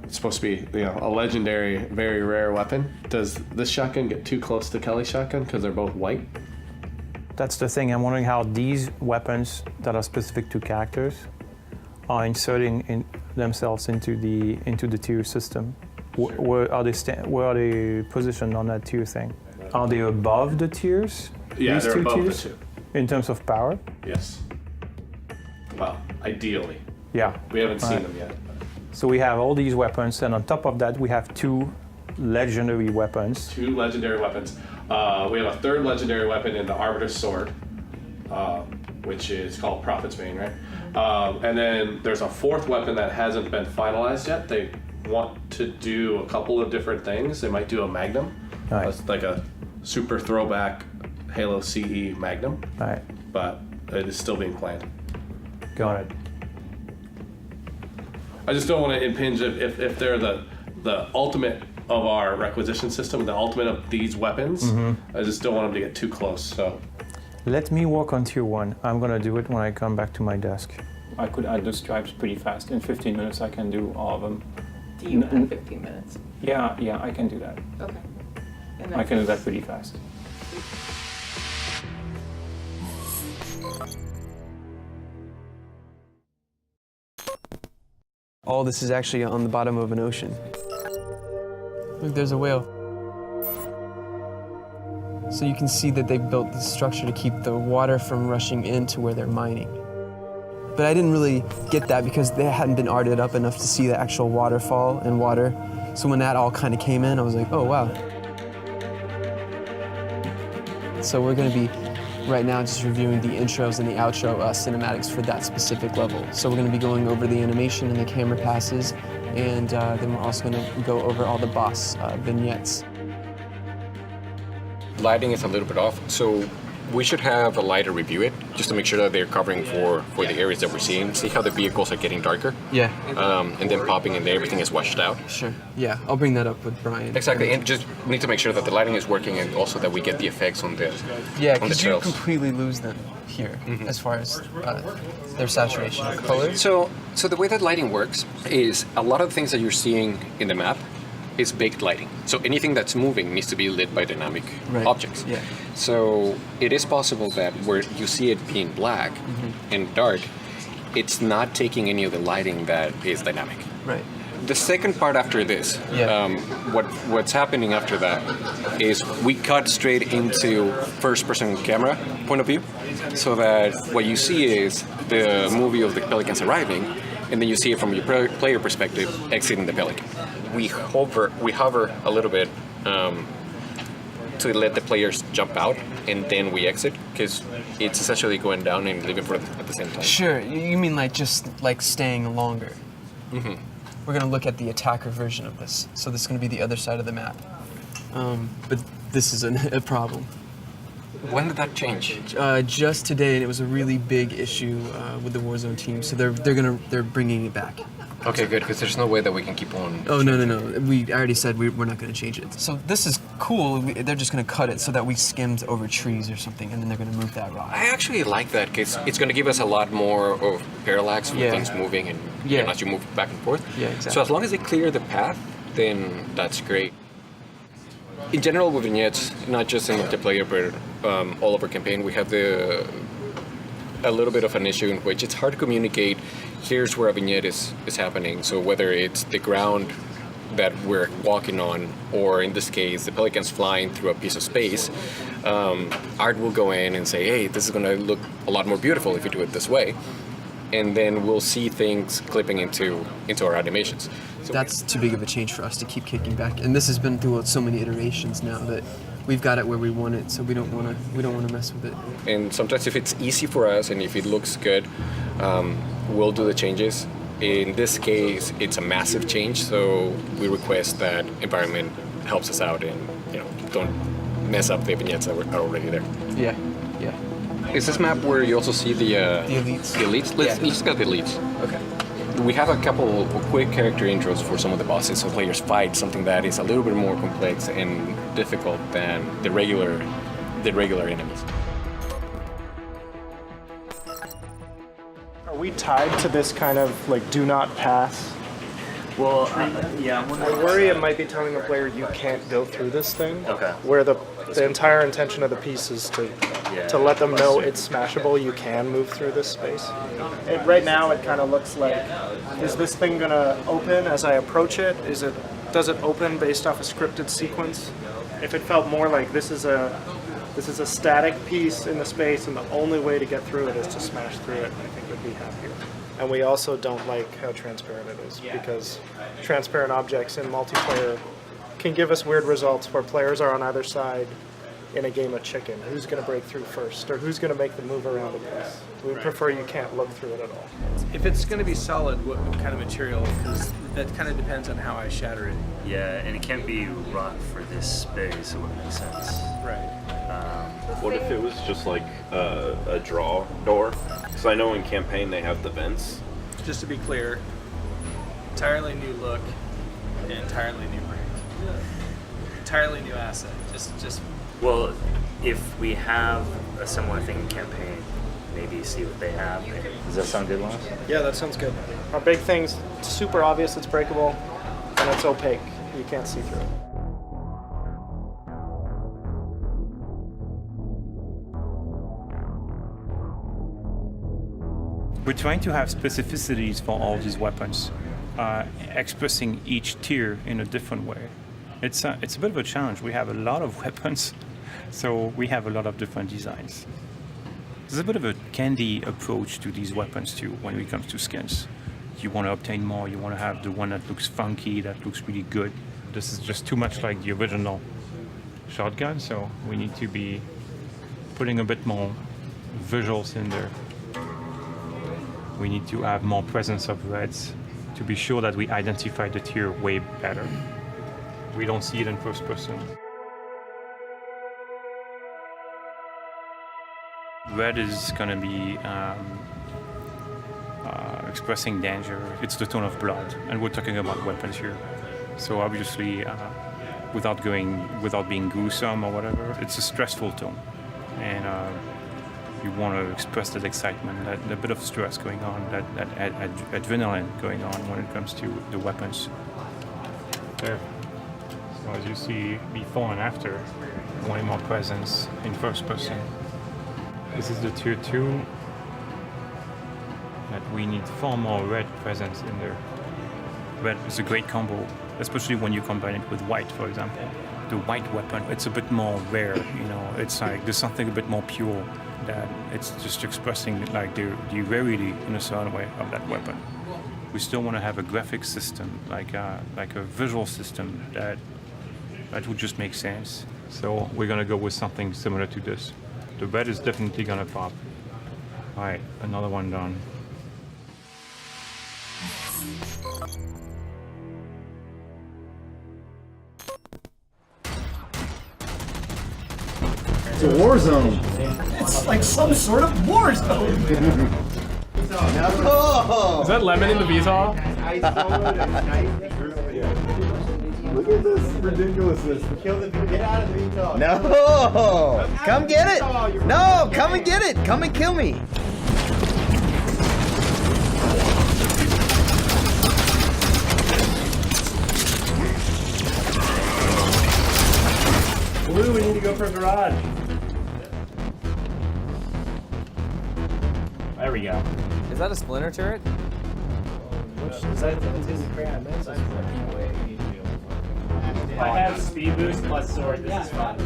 It's supposed to be, a legendary, very rare weapon. Does this shotgun get too close to Kelly's shotgun because they're both white? That's the thing. I'm wondering how these weapons that are specific to characters are inserting themselves into the tier system. Where are they positioned on that tier thing? Are they above the tiers Yeah, these they're two above the tiers two. in terms of power. Yes. Well, ideally. Yeah. We haven't seen Right. them yet. So we have all these weapons, and on top of that, we have 2 legendary weapons. 2 legendary weapons. We have a 3rd legendary weapon in the Arbiter's Sword, which is called Prophet's Bane, right? And then there's a 4th weapon that hasn't been finalized yet. They want to do a couple of different things. They might do a Magnum. Right. It's like a super throwback Halo CE Magnum. Right. But it is still being planned. Got it. I just don't want to impinge if they're the ultimate of our requisition system, the ultimate of these weapons. I just don't want them to get too close. So Let me work on tier 1. I'm gonna do it when I come back to my desk. I could add the stripes pretty fast. In 15 minutes, I can do all of them. Do you have 15 minutes? Yeah, I can do that. Okay. And I can do that pretty fast. All this is actually on the bottom of an ocean. Look, there's a whale. So you can see that they built this structure to keep the water from rushing into where they're mining. But I didn't really get that because they hadn't been arted up enough to see the actual waterfall and water. So when that all kind of came in, I was like, oh, wow. So we're gonna be right now just reviewing the intros and the outro cinematics for that specific level. So we're gonna be going over the animation and the camera passes, and then we're also gonna go over all the boss vignettes. Lighting is a little bit off, so we should have a lighter review it, just to make sure that they're covering for the areas that we're seeing. See how the vehicles are getting darker? Yeah. And then popping and everything is washed out. Sure. Yeah, I'll bring that up with Brian. Exactly, and just need to make sure that the lighting is working and also that we get the effects on the Yeah, on the because you trails. completely lose them here as far as their saturation of color. So the way that lighting works is a lot of the things that you're seeing in the map is baked lighting. So anything that's moving needs to be lit by dynamic objects. Yeah. So it is possible that where you see it being black and dark, it's not taking any of the lighting that is dynamic. Right. The second part after this, what's happening after that is we cut straight into first-person camera point of view, so that what you see is the movie of the Pelicans arriving, and then you see it from your player perspective exiting the Pelican. We hover a little bit to let the players jump out, and then we exit, because it's essentially going down and leaving at the same time. Sure. You mean like just like staying longer? Mm-hmm. We're gonna look at the attacker version of this. So this is gonna be the other side of the map. But this is a problem. When did that change? Just today, and it was a really big issue with the Warzone team. So they're bringing it back. Okay, good, because there's no way that we can keep on. Oh no! I already said we're not going to change it. So this is cool. They're just going to cut it so that we skimmed over trees or something, and then they're going to move that rock. I actually like that, because it's going to give us a lot more of parallax with things moving and as you move back and forth. Yeah, exactly. So as long as they clear the path, then that's great. In general, with vignettes, not just in multiplayer, but all of our campaign, we have a little bit of an issue in which it's hard to communicate. Here's where a vignette is happening. So whether it's the ground that we're walking on, or in this case, the pelicans flying through a piece of space, Art will go in and say, hey, this is going to look a lot more beautiful if you do it this way. And then we'll see things clipping into our animations. So that's too big of a change for us to keep kicking back. And this has been through so many iterations now that we've got it where we want it, so we don't want to mess with it. And sometimes if it's easy for us and if it looks good, we'll do the changes. In this case, it's a massive change, so we request that environment helps us out and don't mess up the vignettes that are already there. Yeah. Is this map where you also see the elites? The elites? Let's go the elites. Okay. We have a couple of quick character intros for some of the bosses, so players fight something that is a little bit more complex and difficult than the regular enemies. Are we tied to this kind of like do not pass? Well, yeah. I worry it might be telling the player you can't go through this thing. Okay. Where the entire intention of the piece is to let them know it's smashable. You can move through this space. Right now, it kind of looks like, is this thing gonna open as I approach it? Does it open based off a scripted sequence? If it felt more like this is a This is a static piece in the space, and the only way to get through it is to smash through it. I think would be happier. And we also don't like how transparent it is, because transparent objects in multiplayer can give us weird results where players are on either side in a game of chicken. Who's going to break through first, or who's going to make the move around a piece? We prefer you can't look through it at all. If it's going to be solid, what kind of material? Because that kind of depends on how I shatter it. Yeah, and it can't be rock for this space. It wouldn't make sense. Right. What if it was just like a draw door? Because I know in campaign they have the vents. Just to be clear, entirely new look, and entirely new brand, entirely new asset. Just. Well, if we have a similar thing in campaign, maybe see what they have. Does that sound good, Lawrence? Yeah, that sounds good. Our big thing's super obvious, it's breakable, and it's opaque. You can't see through it. We're trying to have specificities for all these weapons, expressing each tier in a different way. It's a bit of a challenge. We have a lot of weapons, so we have a lot of different designs. There's a bit of a candy approach to these weapons too when it comes to skins. You want to obtain more, you want to have the one that looks funky, that looks really good. This is just too much like the original shotgun, so we need to be putting a bit more visuals in there. We need to have more presence of reds to be sure that we identify the tier way better. We don't see it in first person. Red is going to be expressing danger. It's the tone of blood, and we're talking about weapons here. So obviously, without being gruesome or whatever, it's a stressful tone, and you want to express that excitement, that bit of stress going on, that adrenaline going on when it comes to the weapons. There. So as you see, before and after, way more presence in first person. This is the tier 2, that we need far more red presence in there. Red is a great combo, especially when you combine it with white, for example. The white weapon, it's a bit more rare, you know, it's like there's something a bit more pure, that it's just expressing like the rarity in a certain way of that weapon. We still want to have a graphic system, like a visual system that would just make sense. So we're gonna go with something similar to this. The red is definitely gonna pop. All right, another one done. It's a war zone. It's like some sort of war zone. No! Is that lemon in the VTOL? Look at this ridiculousness. Get out of the VTOL. No! Come get it! No! Come and get it! Come and kill me! Blue, we need to go for a garage. There we go. Is that a splinter turret? I have speed boost plus sword. This is fun.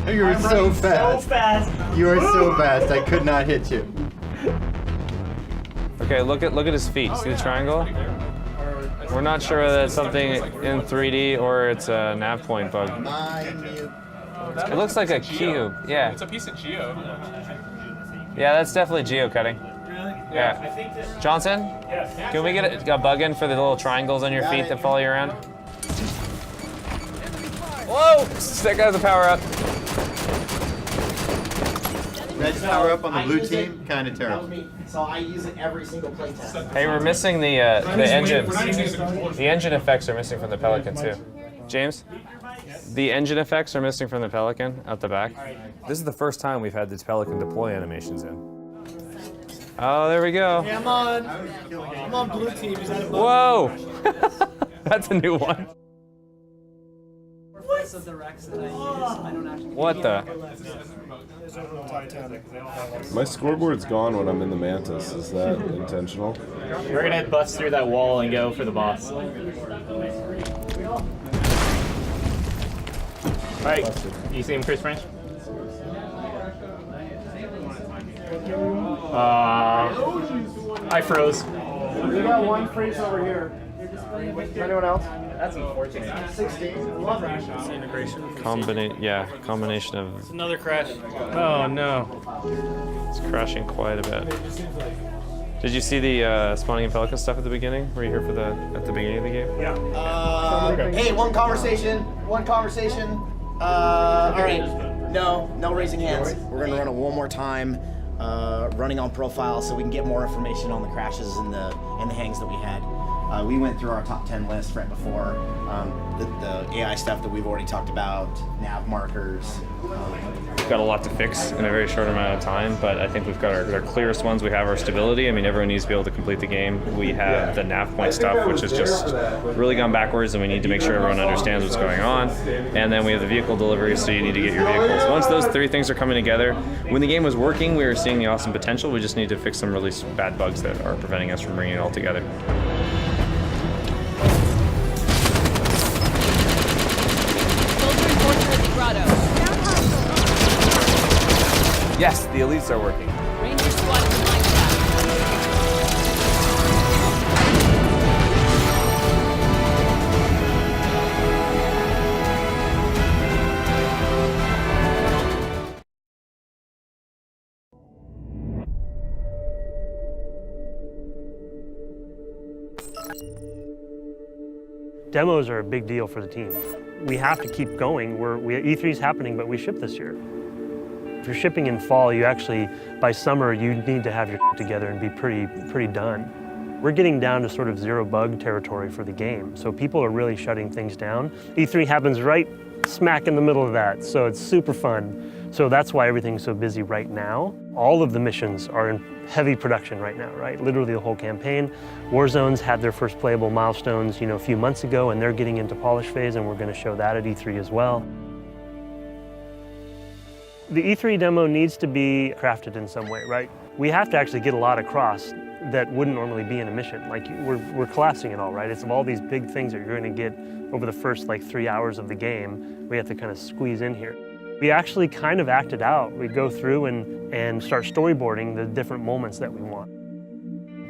You are so fast. So fast. You are so fast. I could not hit you. Okay, look at his feet. See the triangle? We're not sure whether it's something in 3D or it's a nav point bug. It looks like a cube. Yeah. It's a piece of geo. Yeah, that's definitely geocutting. Yeah. Johnson? Can we get a bug in for the little triangles on your feet that follow you around? Whoa! That guy's a power up. Red's power up on the blue team, kind of terrible. So I use it every single playtest. Hey, we're missing the engines. The engine effects are missing from the Pelican too. James? The engine effects are missing from the Pelican out the back. This is the first time we've had the Pelican deploy animations in. Oh, there we go. Yeah, I'm on blue team. Is that a bug? Whoa! That's a new one. Of the Rex that I use, I don't actually. What the? My scoreboard's gone when I'm in the Mantis. Is that intentional? We're gonna bust through that wall and go for the boss. All right, you see him, Chris French? I froze. We got one freeze over here. Anyone else? That's unfortunate. 16. Love that. Integration. Combination of. It's another crash. Oh no. It's crashing quite a bit. Did you see the spawning and Pelican stuff at the beginning? Were you here for at the beginning of the game? Yeah. Hey, one conversation. All right. No raising hands. We're gonna run it one more time, running on profile, so we can get more information on the crashes and the hangs that we had. We went through our top 10 list right before. The AI stuff that we've already talked about, nav markers. We've got a lot to fix in a very short amount of time, but I think we've got our clearest ones. We have our stability. I mean, everyone needs to be able to complete the game. We have the nav point stuff, which has just really gone backwards, and we need to make sure everyone understands what's going on. And then we have the vehicle delivery, so you need to get your vehicles. Once those three things are coming together, when the game was working, we were seeing the awesome potential. We just need to fix some really bad bugs that are preventing us from bringing it all together. Yes, the elites are working. Ranger squad is line Demos are a big deal for the team. We have to keep going. E3 is happening, but we ship this year. If you're shipping in fall, you actually, by summer, you need to have your shit together and be pretty done. We're getting down to sort of zero bug territory for the game, so people are really shutting things down. E3 happens right smack in the middle of that, so it's super fun. So that's why everything's so busy right now. All of the missions are in heavy production right now, right? Literally the whole campaign. Warzone's had their first playable milestones, a few months ago, and they're getting into polish phase, and we're going to show that at E3 as well. The E3 demo needs to be crafted in some way, right? We have to actually get a lot across that wouldn't normally be in a mission. Like, we're collapsing it all, right? It's of all these big things that you're going to get over the first 3 hours of the game, we have to kind of squeeze in here. We actually kind of act it out. We go through and start storyboarding the different moments that we want.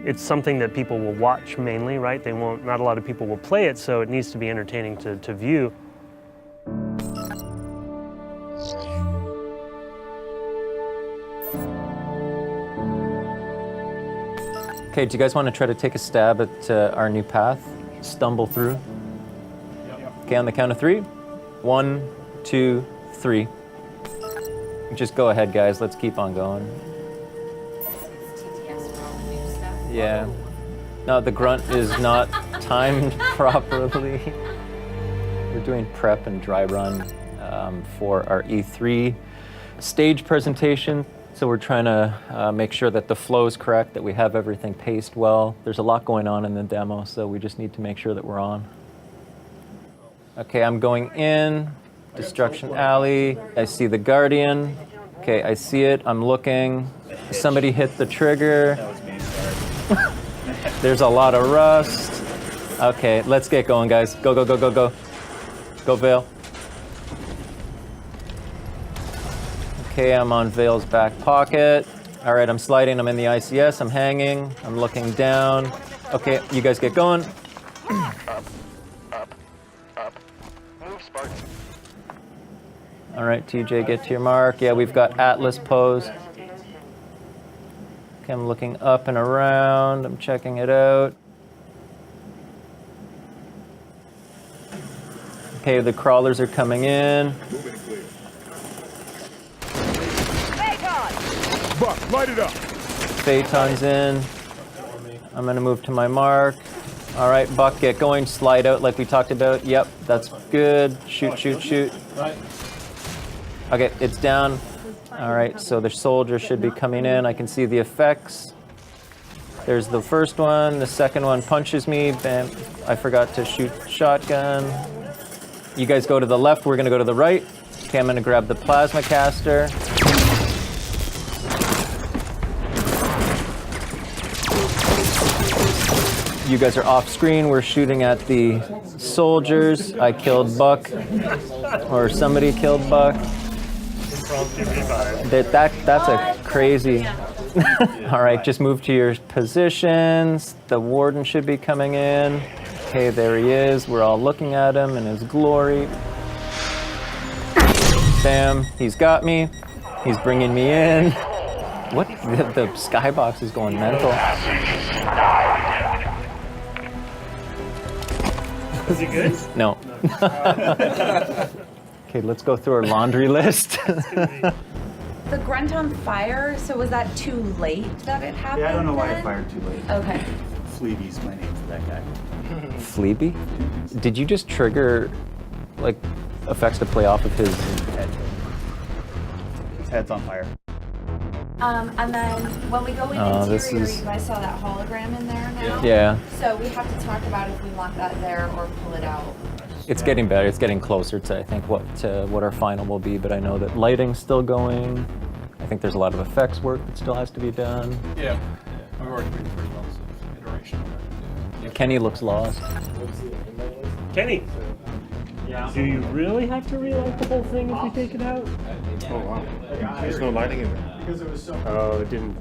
It's something that people will watch mainly, right? Not a lot of people will play it, so it needs to be entertaining to view. Okay, do you guys want to try to take a stab at our new path? Stumble through? Okay, on the count of 3. 1, 2, 3. Just go ahead, guys. Let's keep on going. Yeah. No, the grunt is not timed properly. We're doing prep and dry run for our E3 stage presentation. So we're trying to make sure that the flow is correct, that we have everything paced well. There's a lot going on in the demo, so we just need to make sure that we're on. Okay, I'm going in. Destruction Alley. I see the Guardian. Okay, I see it. I'm looking. Somebody hit the trigger. There's a lot of rust. Okay, let's get going, guys. Go, go, go, go, go. Go, Vale. Okay, I'm on Vale's back pocket. All right, I'm sliding. I'm in the ICS. I'm hanging. I'm looking down. Okay, you guys get going. All right, TJ, get to your mark. Yeah, we've got Atlas pose. Okay, I'm looking up and around. I'm checking it out. Okay, the crawlers are coming in. Buck, light it up. Phaeton's in. I'm gonna move to my mark. All right, Buck, get going. Slide out like we talked about. Yep, that's good. Shoot, shoot, shoot. Okay, it's down. All right, so the soldier should be coming in. I can see the effects. There's the first one. The second one punches me. Bam. I forgot to shoot shotgun. You guys go to the left. We're gonna go to the right. Okay, I'm gonna grab the plasma caster. You guys are off screen. We're shooting at the soldiers. I killed Buck, or somebody killed Buck. That's a crazy. All right, just move to your positions. The warden should be coming in. Okay, there he is. We're all looking at him in his glory. Bam, he's got me. He's bringing me in. What? The skybox is going mental. Is he good? No. Okay, let's go through our laundry list. The grunt on fire, so was that too late that it happened? Yeah, I don't know why then? it fired too late. Okay. Fleeby's my name for that guy. Fleeby? Did you just trigger, like, effects to play off of his head? His head's on fire. And then when we go in this interior, is- you guys saw that hologram in there now? Yeah. So we have to talk about if we want that there or pull it out. It's getting better. It's getting closer to, I think, what our final will be, but I know that lighting's still going. I think there's a lot of effects work that still has to be done. Yeah. We worked pretty well, so iteration. Kenny looks lost. Kenny, do you really have to relight the whole thing if we take it out? Oh wow. There's no lighting in there. Oh, it didn't.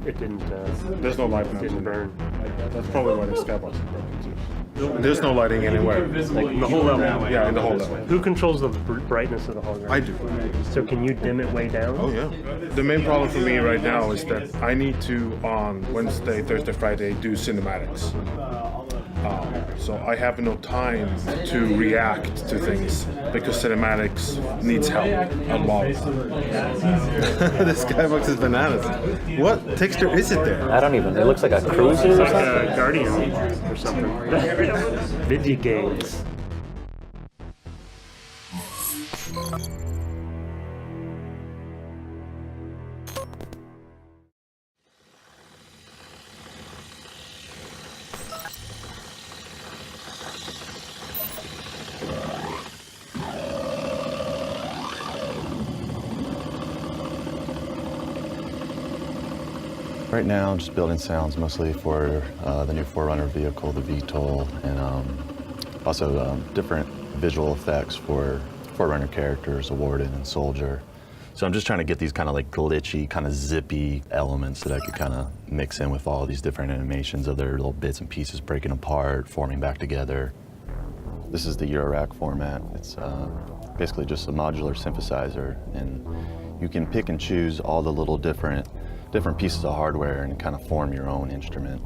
There's no lighting. It didn't burn. That's probably why the skybox is broken too. There's no lighting anywhere. Like in the whole level. Yeah, in the whole level. Who controls the brightness of the hologram? I do. So can you dim it way down? Oh yeah. The main problem for me right now is that I need to on Wednesday, Thursday, Friday do cinematics. So I have no time to react to things because cinematics needs help a lot. The skybox is bananas. What texture is it there? I don't even. It looks like a cruiser It's or like something. a Guardian or something. Video games. Right now, I'm just building sounds mostly for the new 4Runner vehicle, the VTOL, and also different visual effects for 4Runner characters, a Warden and Soldier. So I'm just trying to get these kind of like glitchy, kind of zippy elements that I could kind of mix in with all these different animations of their little bits and pieces breaking apart, forming back together. This is the Eurorack format. It's basically just a modular synthesizer, and you can pick and choose all the little different pieces of hardware and kind of form your own instrument.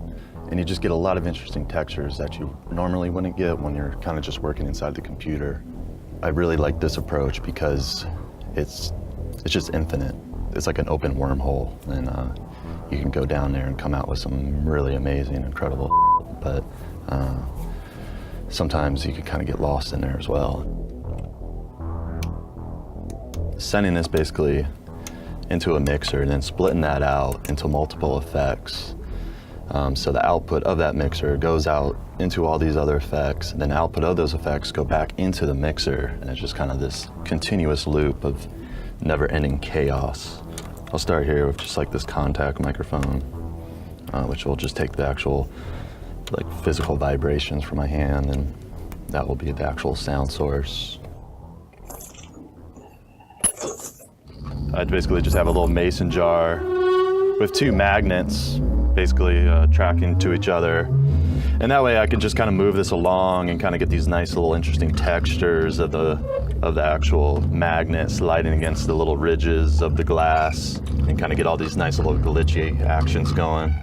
And you just get a lot of interesting textures that you normally wouldn't get when you're kind of just working inside the computer. I really like this approach because it's just infinite. It's like an open wormhole, and you can go down there and come out with some really amazing, incredible but sometimes you can kind of get lost in there as well. Sending this basically into a mixer and then splitting that out into multiple effects. So the output of that mixer goes out into all these other effects, and then the output of those effects go back into the mixer, and it's just kind of this continuous loop of never-ending chaos. I'll start here with just like this contact microphone, which will just take the actual like physical vibrations from my hand, and that will be the actual sound source. I basically just have a little mason jar with two magnets basically tracking to each other. And that way I can just kind of move this along and kind of get these nice little interesting textures of the actual magnet sliding against the little ridges of the glass and kind of get all these nice little glitchy actions going.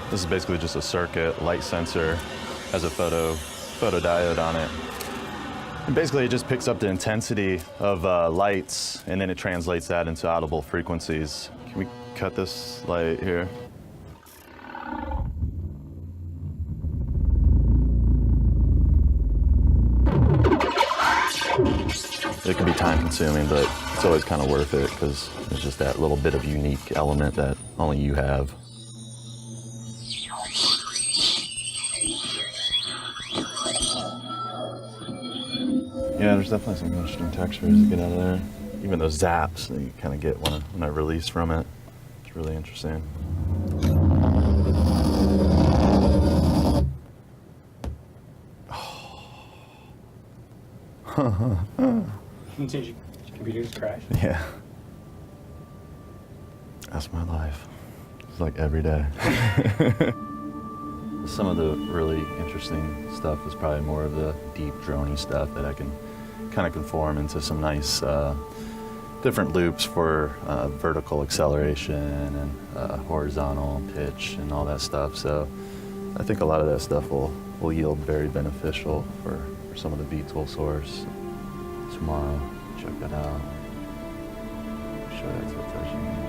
This is basically just a circuit, light sensor, has a photodiode on it. And basically it just picks up the intensity of lights, and then it translates that into audible frequencies. Can we cut this light here? It can be time consuming, but it's always kind of worth it because there's just that little bit of unique element that only you have. Yeah, there's definitely some interesting textures to get out of there. Even those zaps that you kind of get when I release from it. It's really interesting. Did your computers crash? Yeah. That's my life. It's like every day. Some of the really interesting stuff is probably more of the deep droney stuff that I can kind of conform into some nice different loops for vertical acceleration and horizontal pitch and all that stuff. So I think a lot of that stuff will yield very beneficial for some of the V-Tool source tomorrow. Check that out. Show that to the touch unit.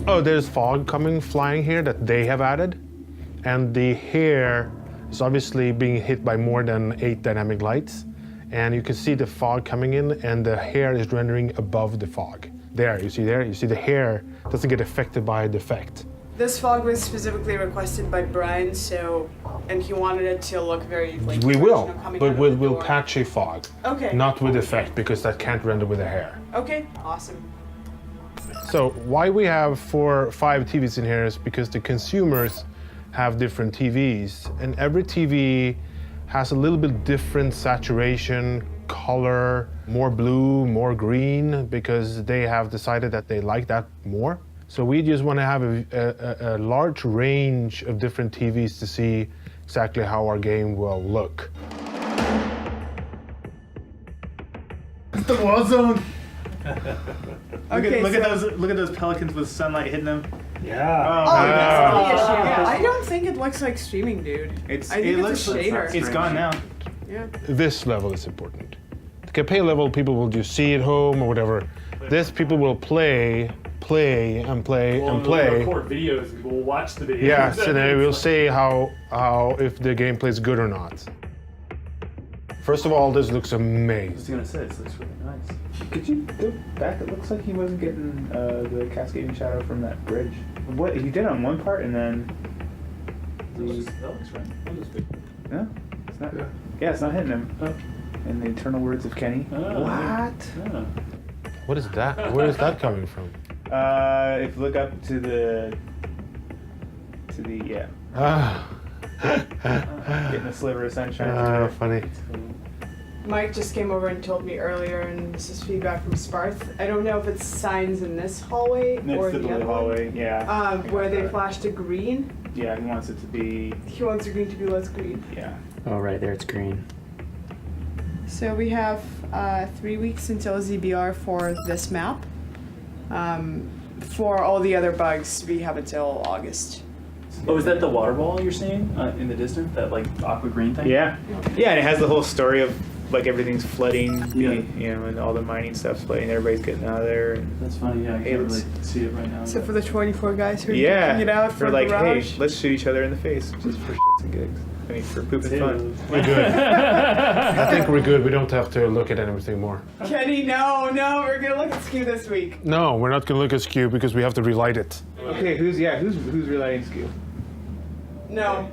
Oh, there's fog coming flying here that they have added. And the hair is obviously being hit by more than 8 dynamic lights. And you can see the fog coming in and the hair is rendering above the fog. There, you see the hair doesn't get affected by the effect. This fog was specifically requested by Brian, and he wanted it to look very like We will, original coming but out of we'll the door. patch a fog. Okay. Not with effect because that can't render with the hair. Okay, awesome. So why we have 4 or 5 TVs in here is because the consumers have different TVs, and every TV has a little bit different saturation, color, more blue, more green, because they have decided that they like that more. So we just want to have a large range of different TVs to see exactly how our game will look. The wall zone. Okay, look at those pelicans with sunlight hitting them. Yeah. Oh, that's the issue. Yeah, I don't think it looks like streaming, dude. I think it's a shader. It's gone now. Yeah. This level is important. The campaign level, people will just see at home or whatever. This, people will play, and play. We'll record videos and we'll watch the videos. Yes, and then we'll see how if the gameplay is good or not. First of all, this looks amazing. I was gonna say, this looks really nice. Could you go back? It looks like he wasn't getting the cascading shadow from that bridge. What he did on one part, and then That looks right. no, it's not. Yeah, it's not hitting him. Oh. In the eternal words of Kenny. Oh. What? What is that? Where is that coming from? If you look up to the yeah. Getting a sliver of sunshine. Funny. Mike just came over and told me earlier, and this is feedback from Sparth. I don't know if it's signs in this hallway or the other hallway. one. Yeah. Where they flashed a green. Yeah, he wants it to be. He wants the green to be less green. Yeah. Oh, right there, it's green. So we have 3 weeks until ZBR for this map. For all the other bugs, we have until August. Oh, is that the water ball you're seeing in the distance? That like aqua green thing? Yeah. Yeah, and it has the whole story of like everything's flooding, you know, and all the mining stuff's flooding. Everybody's getting out of there. And that's funny. Yeah, I can't really see it right now. So for the 24 guys who are yeah, taking it out for we're like, garage. hey, let's shoot each other in the face just for shits and gigs. I mean, for poop and fun. We're good. I think we're good. We don't have to look at anything more. Kenny, no, we're gonna look at Skew this week. No, we're not going to look at Skew because we have to relight it. Okay, who's relighting Skew? No.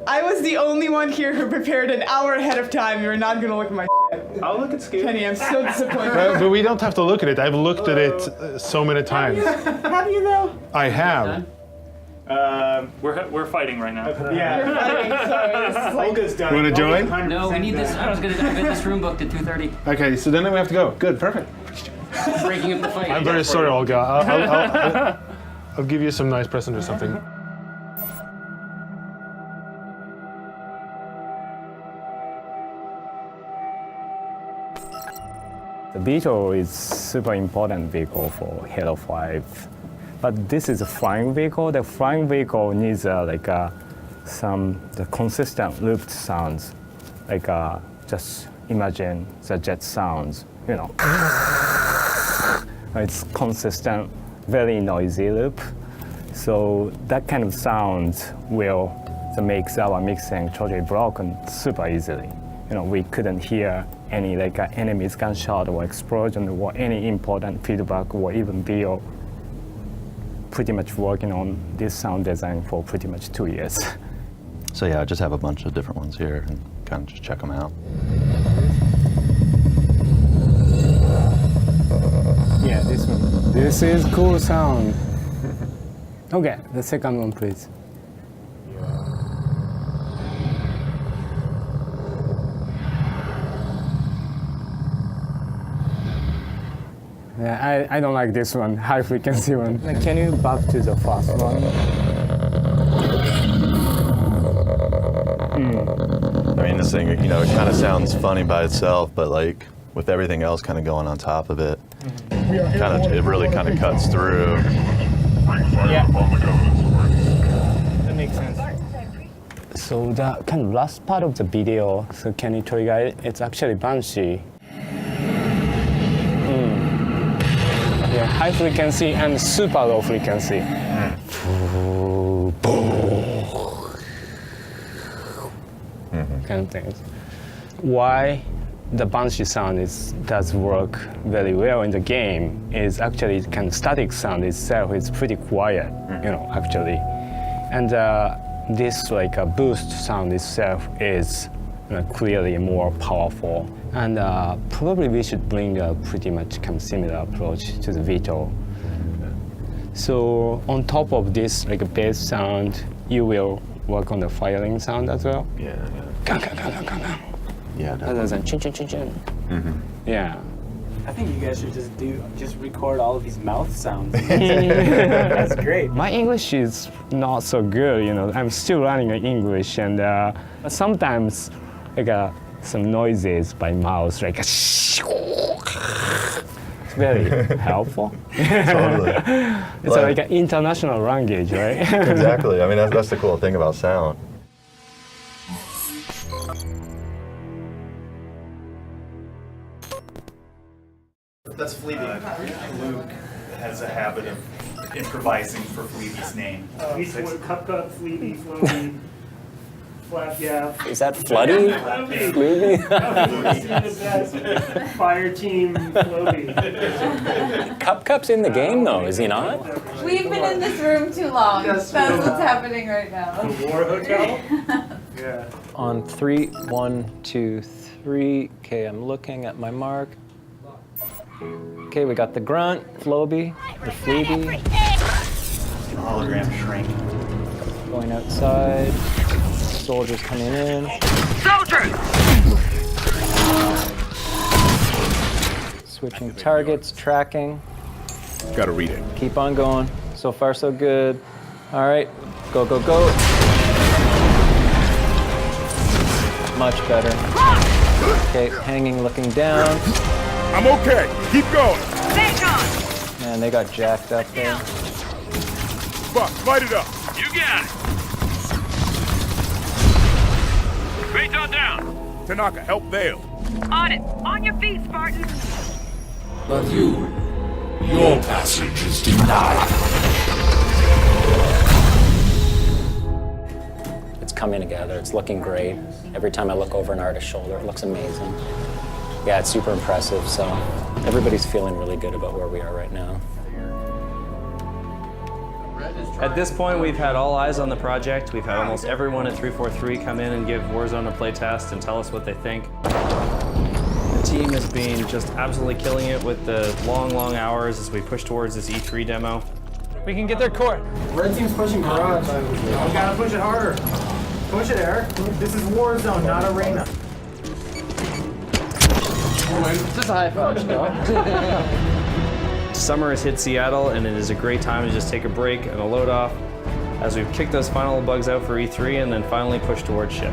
I was the only one here who prepared an hour ahead of time. You're not gonna look at my shit. I'll look at Skew. Kenny, I'm so disappointed. But we don't have to look at it. I've looked at it so many times. How do you know? I have. We're fighting right now. Yeah. You're fighting, sorry. This is like... Olga's done. You want to join? No, we need this. I was gonna get this room booked at 2:30. Okay, so then we have to go. Good, perfect. Breaking up the fight. I'm very sorry, Olga. I'll give you some nice present or something. The Beetle is super important vehicle for Halo 5, but this is a flying vehicle. The flying vehicle needs some consistent looped sounds, just imagine the jet sounds, you know. It's consistent, very noisy loop. So that kind of sound will makes our mixing totally broken super easily. We couldn't hear any enemy's gunshot or explosion or any important feedback or even video. Pretty much working on this sound design for pretty much 2 years. So yeah, I just have a bunch of different ones here and kind of just check them out. Yeah, this one. This is cool sound. Okay, the second one, please. Yeah, I don't like this one, high frequency one. Can you back to the first one? I mean, this thing, it kind of sounds funny by itself, but like with everything else kind of going on top of it, it really kind of cuts through. Yeah. That makes sense. So the kind of last part of the video, so can you trigger it? It's actually Banshee. Yeah, high frequency and super low frequency. Kind of things. Why the Banshee sound does work very well in the game is actually kind of static sound itself is pretty quiet, actually. And this boost sound itself is clearly more powerful. And probably we should bring a pretty much kind of similar approach to the VTOL. So on top of this bass sound, you will work on the firing sound as well. Yeah. Yeah, other than chin chin chin chin. Yeah. I think you guys should just record all of these mouth sounds. That's great. My English is not so good, I'm still learning English, and sometimes some noises by mouth, it's very helpful. Totally. It's like an international language, right? Exactly. I mean, that's the cool thing about sound. That's Fleabee. Luke has a habit of improvising for Fleabee's name. Cup, Fleabee, Floaty, Flap, yeah. Is that Floody? Fleabee? Fire team, Floaty. Cup's in the game, though, is he not? We've been in this room too long. Yes, That's what's happening right now. The War Hotel? Yeah. On 3, 1, 2, 3. Okay, I'm looking at my mark. Okay, we got the grunt, Floby, the Fleabee. Hologram shrink. Going outside. Soldiers coming in. Soldiers! Switching targets, tracking. Gotta read it. Keep on going. So far, so good. All right, go, go, go. Much better. Okay, hanging, looking down. I'm okay. Keep going. Man, they got jacked up there. Buck, fight it up. You got it. Phaeton down. Tanaka, help Vale. On it. On your feet, Spartan. But your passage is denied. It's coming together. It's looking great. Every time I look over an artist's shoulder, it looks amazing. Yeah, it's super impressive. So everybody's feeling really good about where we are right now. At this point, we've had all eyes on the project. We've had almost everyone at 343 come in and give Warzone a play test and tell us what they think. The team has been just absolutely killing it with the long, long hours as we push towards this E3 demo. We can get their court. Red team's pushing garage. We gotta push it harder. Push it, Eric. This is Warzone, not Arena. Just a high five, Summer has hit Seattle, and it is a great time to just take a break and a load off as we've kicked those final bugs out for E3 and then finally push towards ship.